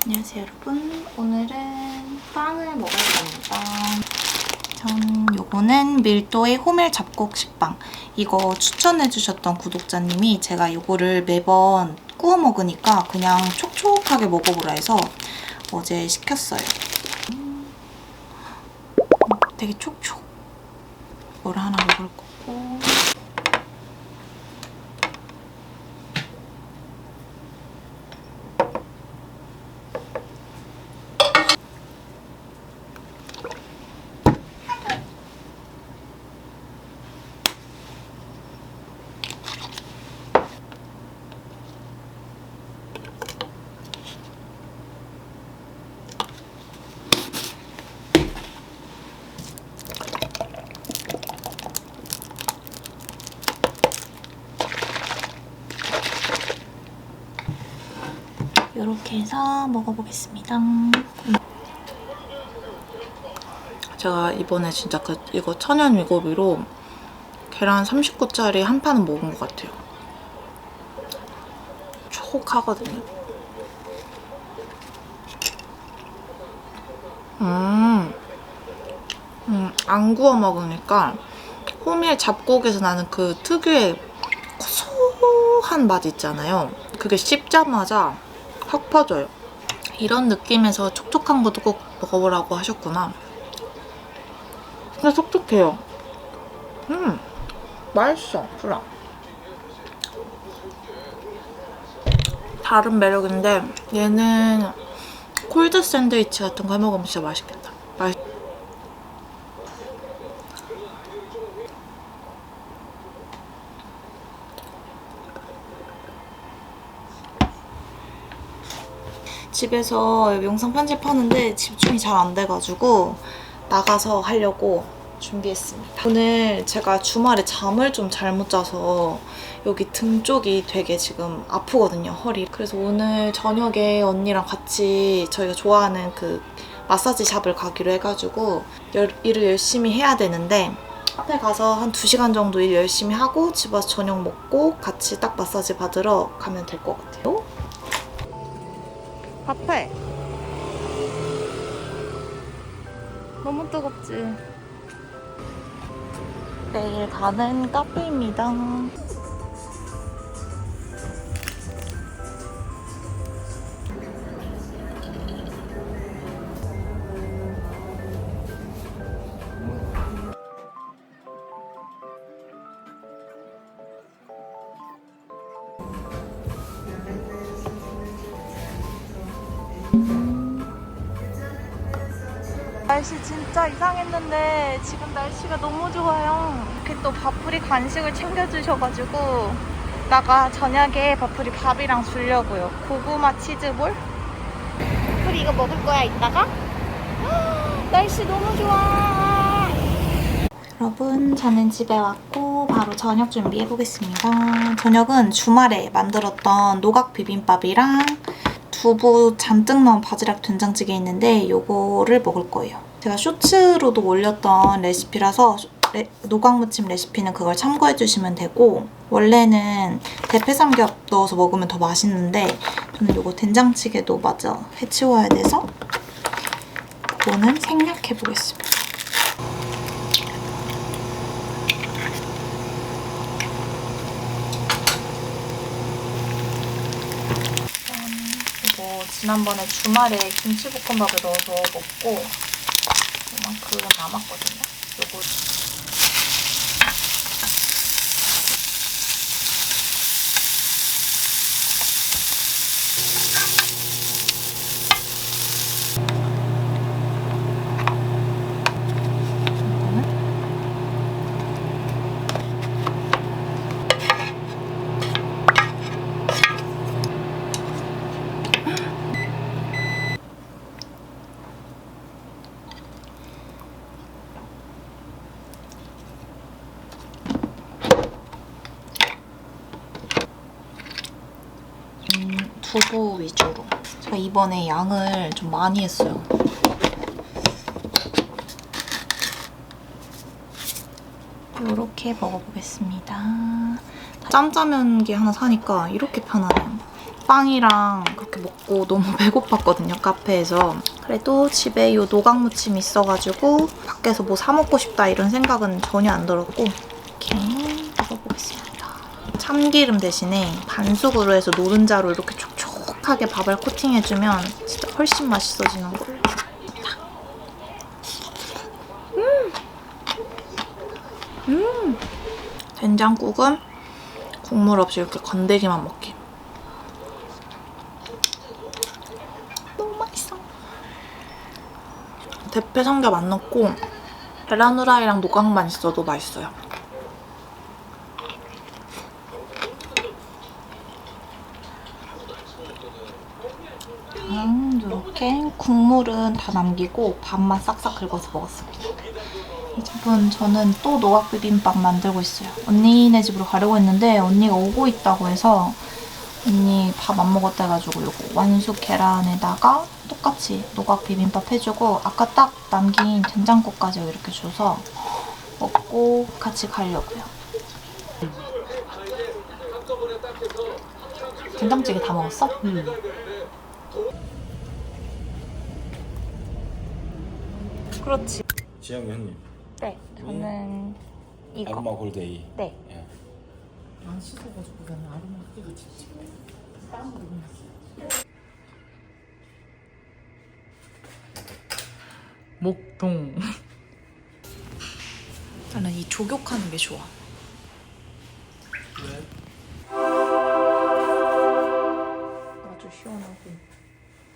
안녕하세요 여러분. 오늘은 빵을 먹을 겁니다. 요거는 밀도의 호밀 잡곡 식빵. 이거 추천해주셨던 구독자님이 제가 이거를 매번 구워 먹으니까 그냥 촉촉하게 먹어보라 해서 어제 시켰어요. 되게 촉촉. 이거를 하나 먹을 거고. 이렇게 해서 먹어보겠습니다. 제가 이번에 진짜 이거 천연 위고비로 계란 39짜리 한 판은 먹은 것 같아요. 촉하거든요. 안 구워 먹으니까 호밀 잡곡에서 나는 그 특유의 고소한 맛 있잖아요. 그게 씹자마자 확 퍼져요. 이런 느낌에서 촉촉한 것도 꼭 먹어보라고 하셨구나. 근데 촉촉해요. 맛있어, 프랑. 다른 매력인데 얘는 콜드 샌드위치 같은 거 해먹으면 진짜 맛있겠다. 집에서 영상 편집하는데 집중이 잘 안 돼가지고 나가서 하려고 준비했습니다. 오늘 제가 주말에 잠을 좀 잘못 자서 여기 등 쪽이 되게 지금 아프거든요, 허리. 그래서 오늘 저녁에 언니랑 같이 저희가 좋아하는 그 마사지 샵을 가기로 해가지고 일을 열심히 해야 되는데 카페 가서 한 2시간 정도 일 열심히 하고 집 와서 저녁 먹고 같이 딱 마사지 받으러 가면 될 것 같아요. 밥해. 너무 뜨겁지? 내일 가는 카페입니다. 날씨 진짜 이상했는데 지금 날씨가 너무 좋아요. 이렇게 또 밥풀이 간식을 챙겨주셔가지고 나가 저녁에 밥풀이 밥이랑 주려고요. 고구마 치즈볼? 밥풀이 이거 먹을 거야 이따가? 날씨 너무 좋아. 여러분, 저는 집에 왔고 바로 저녁 준비해보겠습니다. 저녁은 주말에 만들었던 노각 비빔밥이랑 두부 잔뜩 넣은 바지락 된장찌개 있는데 요거를 먹을 거예요. 제가 쇼츠로도 올렸던 레시피라서 노각무침 레시피는 그걸 참고해주시면 되고, 원래는 대패삼겹 넣어서 먹으면 더 맛있는데 저는 요거 된장찌개도 마저 해치워야 돼서 이거는 생략해보겠습니다. 지난번에 주말에 김치볶음밥을 넣어서 먹고 이만큼 남았거든요. 요거 두부 위주로. 제가 이번에 양을 좀 많이 했어요. 이렇게 먹어보겠습니다. 짬짜면기 하나 사니까 이렇게 편하네요. 빵이랑 그렇게 먹고 너무 배고팠거든요, 카페에서. 그래도 집에 이 노각무침이 있어가지고 밖에서 뭐 사 먹고 싶다 이런 생각은 전혀 안 들었고 이렇게 먹어보겠습니다. 참기름 대신에 반숙으로 해서 노른자로 이렇게 촉촉하게 밥을 코팅해주면 진짜 훨씬 맛있어지는 거예요. 된장국은 국물 없이 이렇게 건더기만 먹기. 너무 맛있어. 대패 삼겹 안 넣고 계란 후라이랑 노각만 있어도 맛있어요. 이렇게 국물은 다 남기고 밥만 싹싹 긁어서 먹었습니다. 이 집은 저는 또 노각비빔밥 만들고 있어요. 언니네 집으로 가려고 했는데 언니가 오고 있다고 해서 언니 밥 안 먹었다 해가지고 이거 완숙 계란에다가 똑같이 노각비빔밥 해주고 아까 딱 남긴 된장국까지 이렇게 줘서 먹고 같이 가려고요. 된장찌개 다 먹었어? 그렇지. 지영이 형님. 네, 저는 이거. 아로마 골데이. 네. 예. 안 씻어가지고 그냥 아로마 뿌리가 진짜 땀으로 목동. 나는 이 조격하는 게 좋아. 왜? 아주 시원하고.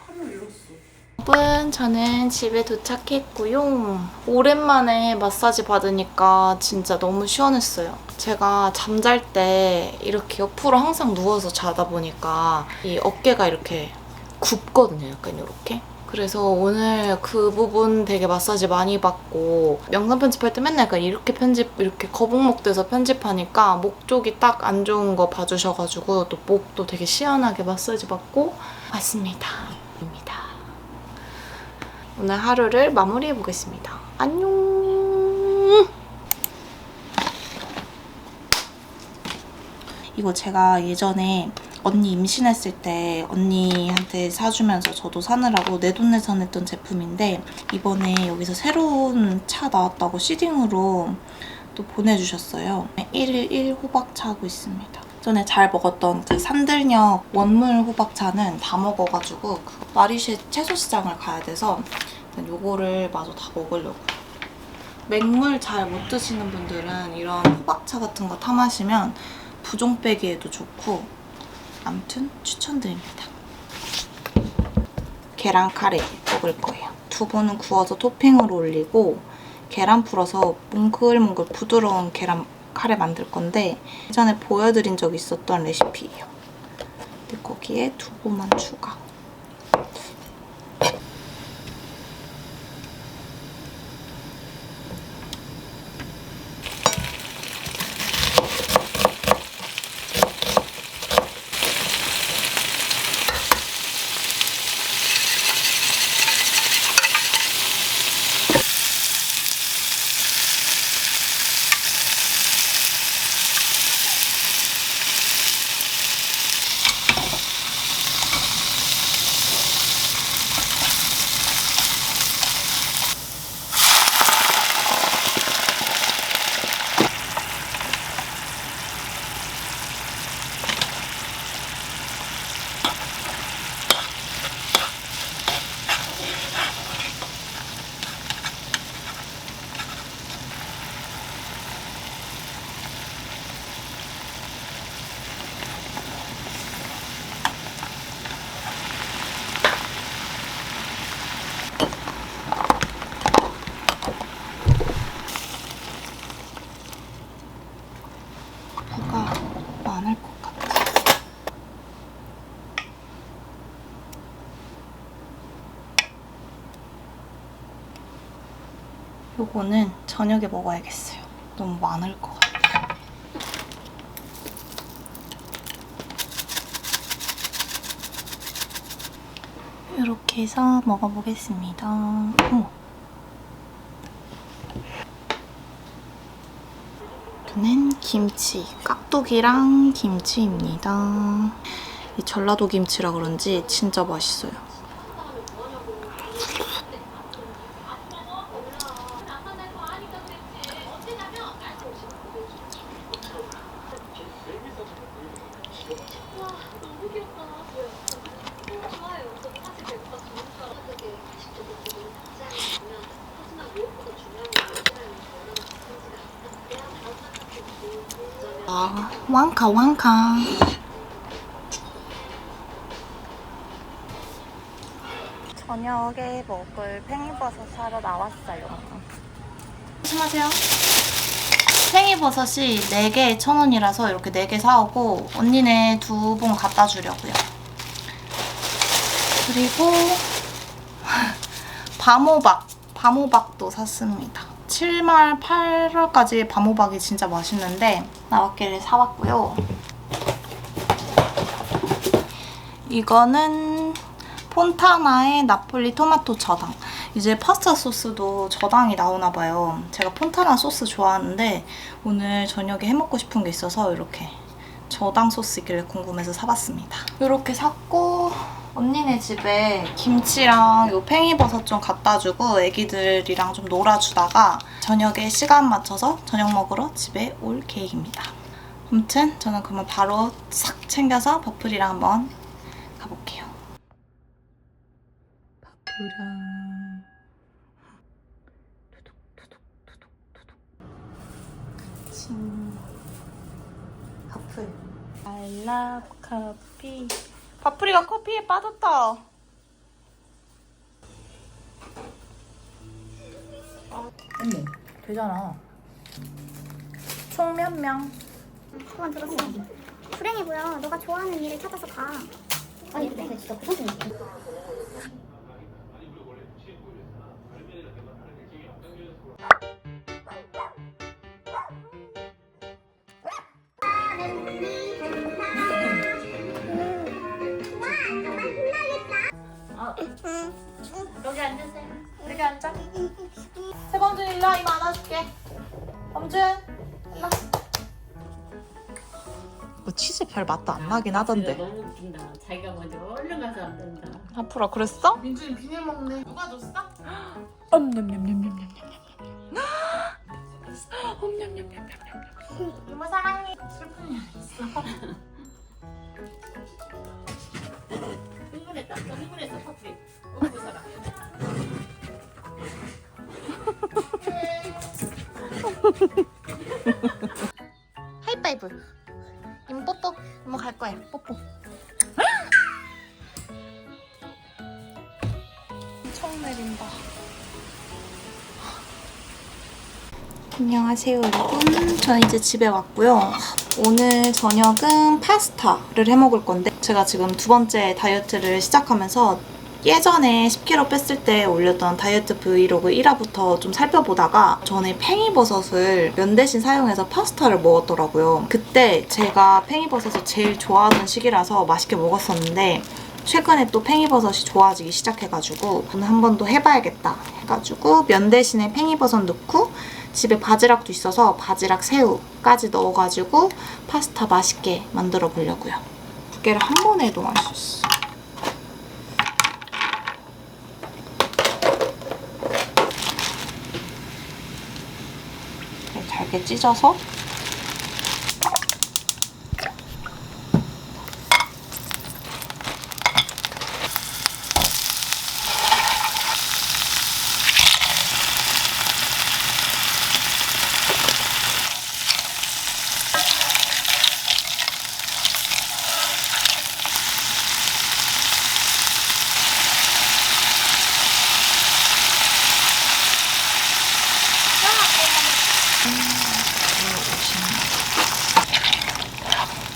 팔을 잃었어. 여러분, 저는 집에 도착했고요. 오랜만에 마사지 받으니까 진짜 너무 시원했어요. 제가 잠잘 때 이렇게 옆으로 항상 누워서 자다 보니까 이 어깨가 이렇게 굽거든요. 약간 이렇게. 그래서 오늘 그 부분 되게 마사지 많이 받고 영상 편집할 때 맨날 약간 이렇게 이렇게 거북목 돼서 편집하니까 목 쪽이 딱 안 좋은 거 봐주셔가지고 또 목도 되게 시원하게 마사지 받고 왔습니다. 오늘 하루를 마무리해 보겠습니다. 안녕. 이거 제가 예전에 언니 임신했을 때 언니한테 사주면서 저도 사느라고 내돈내산 했던 제품인데 이번에 여기서 새로운 차 나왔다고 시딩으로 또 보내주셨어요. 1일 호박차 하고 있습니다. 전에 잘 먹었던 그 산들녘 원물 호박차는 다 먹어가지고 그 마리쉐 채소시장을 가야 돼서 요거를 마저 다 먹으려고요. 맹물 잘 못 드시는 분들은 이런 호박차 같은 거 타 마시면 부종 빼기에도 좋고 아무튼 추천드립니다. 계란 카레 먹을 거예요. 두부는 구워서 토핑으로 올리고 계란 풀어서 몽글몽글 부드러운 계란 카레 만들 건데 예전에 보여드린 적 있었던 레시피예요. 근데 거기에 두부만 추가. 무가 많을 것 같아. 요거는 저녁에 먹어야겠어요. 너무 많을 것 같아. 이렇게 해서 먹어보겠습니다. 이거는 김치, 깍두기랑 김치입니다. 이 전라도 김치라 그런지 진짜 맛있어요. 아, 왕카 왕카. 저녁에 먹을 팽이버섯 사러 나왔어요. 조심하세요. 팽이버섯이 4개에 1,000원이라서 이렇게 4개 사오고 언니네 2봉 갖다 주려고요. 그리고 밤호박도 샀습니다. 7월, 8월까지 밤호박이 진짜 맛있는데 나왔길래 사왔고요. 이거는 폰타나의 나폴리 토마토 저당. 이제 파스타 소스도 저당이 나오나봐요. 제가 폰타나 소스 좋아하는데 오늘 저녁에 해먹고 싶은 게 있어서 이렇게 저당 소스길래 궁금해서 사봤습니다. 이렇게 샀고 언니네 집에 김치랑 요 팽이버섯 좀 갖다 주고 애기들이랑 좀 놀아주다가 저녁에 시간 맞춰서 저녁 먹으러 집에 올 계획입니다. 아무튼 저는 그러면 바로 싹 챙겨서 버플이랑 한번 가볼게요. 버플이랑 버플 I love coffee. 버플이가 커피에 빠졌다. 언니 되잖아. 총 몇 명? 그만 들었어. 불행이고요. 너가 좋아하는 일을 찾아서 가. 아니 근데 진짜 무슨 일이야? 여기 앉으세요. 여기 앉아. 세범준 일로 와. 이거 안아줄게. 범준 일로 와. 이거 치즈 별 맛도 안 나긴 하던데. 너무 웃긴다. 자기가 먼저 얼른 가서 안 된다. 앞으로 그랬어? 민준이 비닐 먹네. 누가 줬어? 엄냠냠냠냠냠냠. 엄냠냠냠냠냠. 이모 사랑해. 슬픈 일 있어. 흥분했다. 또 흥분했어. 커피. 그 사람. 하이파이브. 이모 뽀뽀. 이모 갈 거야. 뽀뽀. 엄청 내린다. 안녕하세요 여러분. 저는 이제 집에 왔고요. 오늘 저녁은 파스타를 해먹을 건데 제가 지금 2번째 다이어트를 시작하면서 예전에 10kg 뺐을 때 올렸던 다이어트 브이로그 1화부터 좀 살펴보다가 전에 팽이버섯을 면 대신 사용해서 파스타를 먹었더라고요. 그때 제가 팽이버섯을 제일 좋아하던 시기라서 맛있게 먹었었는데 최근에 또 팽이버섯이 좋아지기 시작해가지고 오늘 한 번 더 해봐야겠다 해가지고 면 대신에 팽이버섯 넣고 집에 바지락도 있어서 바지락 새우까지 넣어가지고 파스타 맛있게 만들어 보려고요. 2개를 한 번에 해도 맛있어. 잘게 찢어서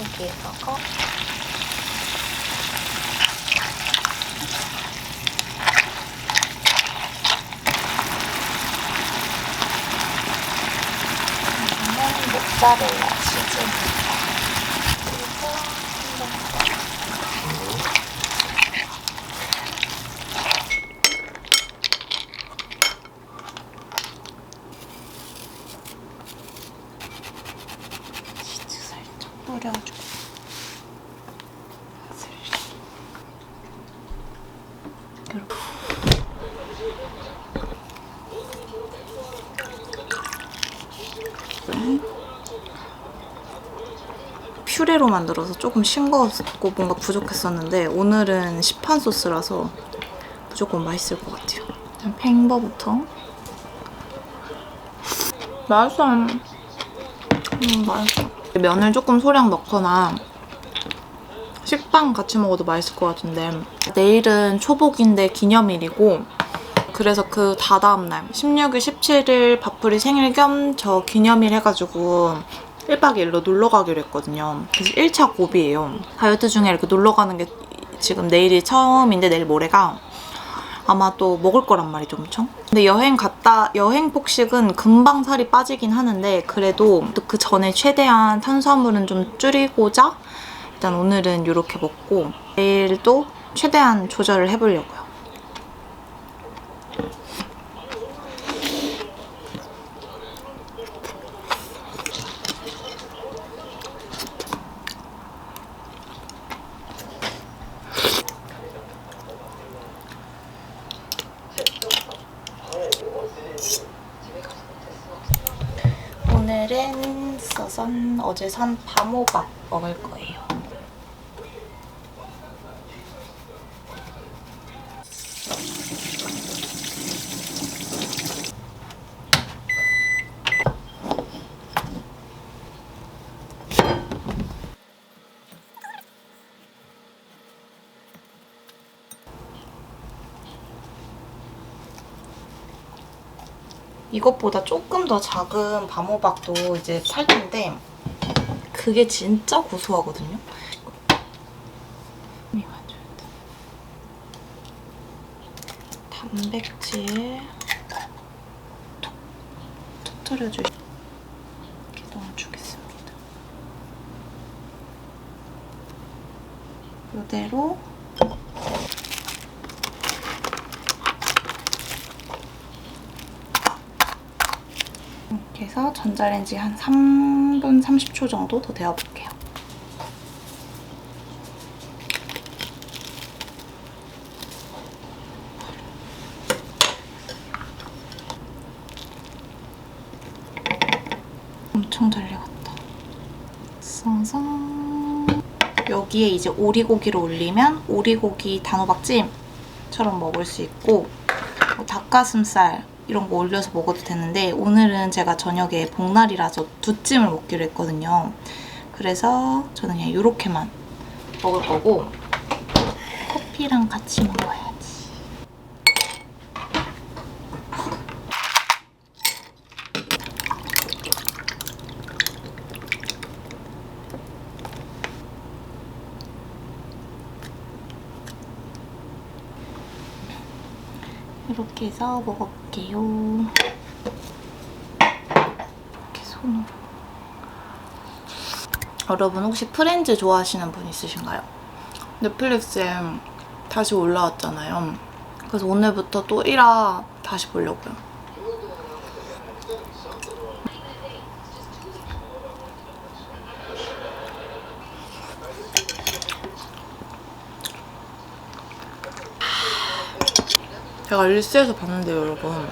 여기다가 이거는 모짜렐라 치즈입니다. 그리고 치즈 살짝 뿌려주고 바질 퓨레로 만들어서 조금 싱거웠고 뭔가 부족했었는데 오늘은 시판 소스라서 무조건 맛있을 것 같아요. 일단 팽버부터. 맛있어. 맛있어. 면을 조금 소량 넣거나 식빵 같이 먹어도 맛있을 것 같은데 내일은 초복인데 기념일이고 그래서 그 다다음날 16일, 17일 밥풀이 생일 겸 저 기념일 해가지고 1박 2일로 놀러 가기로 했거든요. 그래서 1차 고비예요. 다이어트 중에 이렇게 놀러 가는 게 지금 내일이 처음인데 내일 모레가 아마 또 먹을 거란 말이죠, 엄청. 근데 여행 폭식은 금방 살이 빠지긴 하는데 그래도 또 그 전에 최대한 탄수화물은 좀 줄이고자 일단 오늘은 이렇게 먹고 내일도 최대한 조절을 해보려고요. 오늘은 어제 산 밤호박 먹을 거예요. 이것보다 조금 더 작은 밤호박도 이제 살 텐데 그게 진짜 고소하거든요. 단백질 톡 터려줘. 이렇게 넣어주겠습니다. 이대로 이렇게 해서 전자레인지 한 3분 30초 정도 더 데워볼게요. 엄청 잘 익었다. 쌍쌍. 여기에 이제 오리고기를 올리면 오리고기 단호박찜처럼 먹을 수 있고 뭐 닭가슴살 이런 거 올려서 먹어도 되는데 오늘은 제가 저녁에 복날이라서 두찜을 먹기로 했거든요. 그래서 저는 그냥 이렇게만 먹을 거고 커피랑 같이 먹어야지. 이렇게 해서 먹어볼게요. 이렇게 손으로. 여러분 혹시 프렌즈 좋아하시는 분 있으신가요? 넷플릭스에 다시 올라왔잖아요. 그래서 오늘부터 또 1화 다시 보려고요. 제가 릴스에서 봤는데요, 여러분.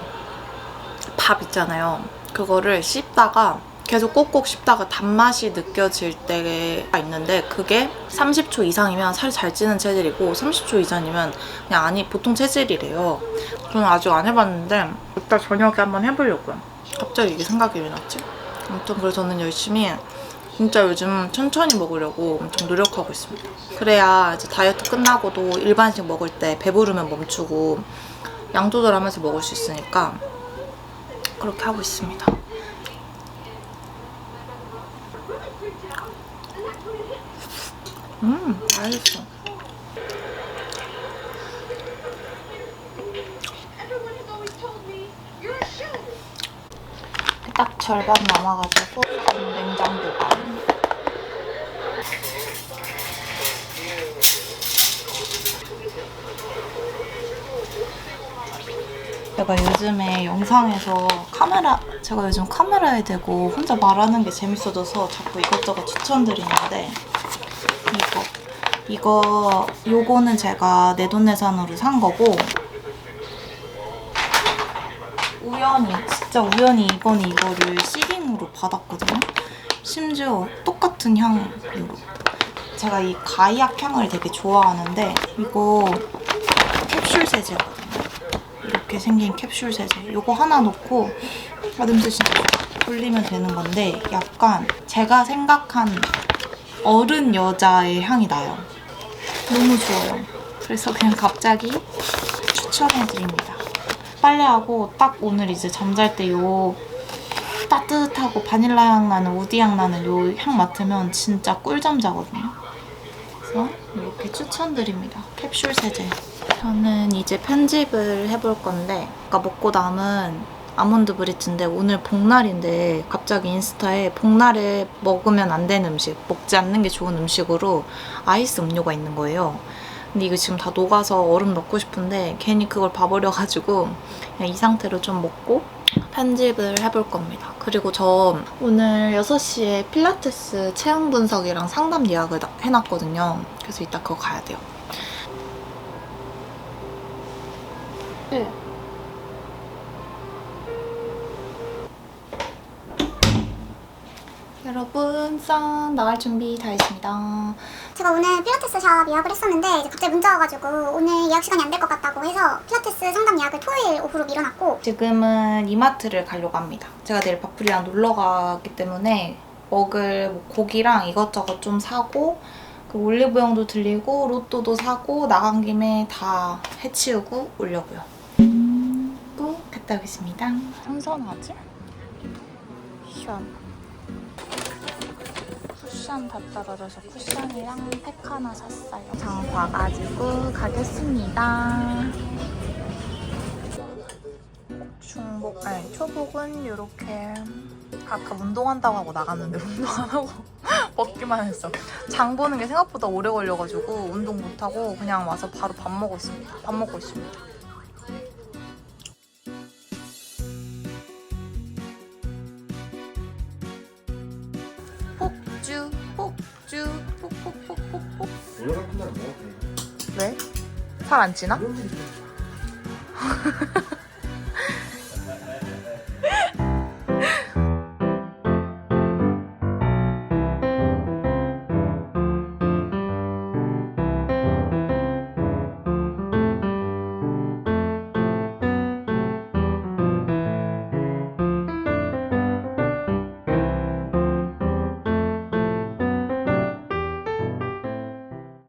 밥 있잖아요. 그거를 씹다가 계속 꼭꼭 씹다가 단맛이 느껴질 때가 있는데 그게 30초 이상이면 살이 잘 찌는 체질이고 30초 이전이면 그냥 아니 보통 체질이래요. 저는 아직 안 해봤는데 이따 저녁에 한번 해보려고요. 갑자기 이게 생각이 왜 났지? 아무튼 그래서 저는 열심히 진짜 요즘 천천히 먹으려고 엄청 노력하고 있습니다. 그래야 이제 다이어트 끝나고도 일반식 먹을 때 배부르면 멈추고 양 조절하면서 먹을 수 있으니까 그렇게 하고 있습니다. 맛있어. 딱 절반 남아가지고 냉장 보관. 제가 요즘에 영상에서 제가 요즘 카메라에 대고 혼자 말하는 게 재밌어져서 자꾸 이것저것 추천드리는데 요거는 제가 내돈내산으로 산 거고 진짜 우연히 이번에 이거를 시링으로 받았거든요. 심지어 똑같은 향으로. 제가 이 가이악 향을 되게 좋아하는데 이거 캡슐 세제거든요. 이렇게 생긴 캡슐 세제. 이거 하나 넣고 냄새 진짜 좋아. 돌리면 되는 건데 약간 제가 생각한 어른 여자의 향이 나요. 너무 좋아요. 그래서 그냥 갑자기 추천해드립니다. 빨래하고 딱 오늘 이제 잠잘 때 요 따뜻하고 바닐라 향 나는 우디 향 나는 요 향 맡으면 진짜 꿀잠 자거든요. 그래서 이렇게 추천드립니다. 캡슐 세제. 저는 이제 편집을 해볼 건데 아까 먹고 남은 아몬드 브리츠인데 오늘 복날인데 갑자기 인스타에 복날에 먹으면 안 되는 음식, 먹지 않는 게 좋은 음식으로 아이스 음료가 있는 거예요. 근데 이거 지금 다 녹아서 얼음 넣고 싶은데 괜히 그걸 봐버려가지고 그냥 이 상태로 좀 먹고 편집을 해볼 겁니다. 그리고 저 오늘 6시에 필라테스 체형 분석이랑 상담 예약을 해놨거든요. 그래서 이따 그거 가야 돼요. 네. 여러분, 짠! 나갈 준비 다 했습니다. 제가 오늘 필라테스 샵 예약을 했었는데 이제 갑자기 문자 와가지고 오늘 예약 시간이 안 될 것 같다고 해서 필라테스 상담 예약을 토요일 오후로 미뤄놨고 지금은 이마트를 가려고 합니다. 제가 내일 바풀이랑 놀러 가기 때문에 먹을 뭐 고기랑 이것저것 좀 사고 그 올리브영도 들리고 로또도 사고 나간 김에 다 해치우고 오려고요. 갔다 오겠습니다. 선선하지? 시원. 쿠션 다 떨어져서 쿠션이랑 팩 하나 샀어요. 장 봐가지고 가겠습니다. 초복은 이렇게 가끔 운동한다고 하고 나갔는데 운동 안 하고 먹기만 했어. 장 보는 게 생각보다 오래 걸려가지고 운동 못하고 그냥 와서 바로 밥 먹고 있습니다. 폭주 폭폭폭폭폭. 올라갈 분들은 뭐? 왜? 살 안 찌나?